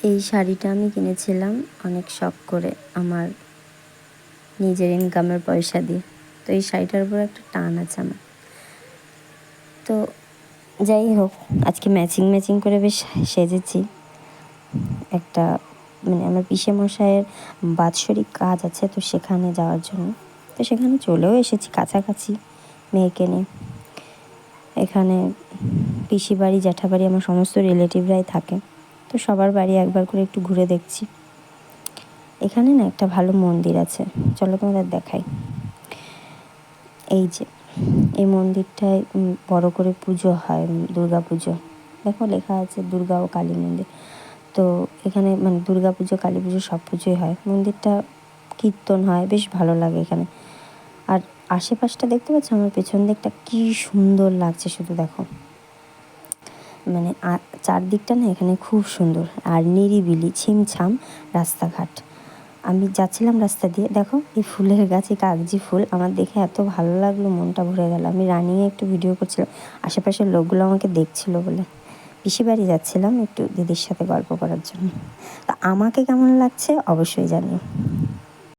এই শাড়িটা আমি কিনেছিলাম অনেক শখ করে আমার নিজের ইনকামের পয়সা দিয়ে। তো এই শাড়িটার উপর একটা টান আছে আমার। তো যাই হোক, আজকে ম্যাচিং করে বেশ সেজেছি। একটা আমার পিসেমশাইয়ের বাৎসরিক কাজ আছে, তো সেখানে যাওয়ার জন্য। তো সেখানে চলেও এসেছি কাছাকাছি মেয়েকে নিয়ে। এখানে পিসি বাড়ি, জ্যাঠাবাড়ি, আমার সমস্ত রিলেটিভরাই থাকে। তো সবার বাড়ি একবার করে একটু ঘুরে দেখছি। এখানে না একটা ভালো মন্দির আছে, চলো তোমাদের দেখাই। এই যে এই মন্দিরটায় বড় করে পুজো হয়, দুর্গা পুজো। দেখো লেখা আছে দুর্গা ও কালী মন্দির। তো এখানে দুর্গা পুজো, কালী পুজো সব পুজোই হয়। মন্দিরটা কীর্তন হয়, বেশ ভালো লাগে এখানে। আর আশেপাশটা দেখতে পাচ্ছ, আমার পেছন দিকটা কী সুন্দর লাগছে, শুধু দেখো। চারদিকটা না এখানে খুব সুন্দর আর নিরিবিলি, ছিমছাম রাস্তাঘাট। আমি যাচ্ছিলাম রাস্তা দিয়ে, দেখো এই ফুলের গাছে কাগজি ফুল, আমার দেখে এত ভালো লাগলো, মনটা ভরে গেল। আমি রানিংয়ে একটু ভিডিও করছিলাম, আশেপাশের লোকগুলো আমাকে দেখছিল বলে। পিসি বাড়ি যাচ্ছিলাম একটু দিদির সাথে গল্প করার জন্য। তা আমাকে কেমন লাগছে অবশ্যই জানিও।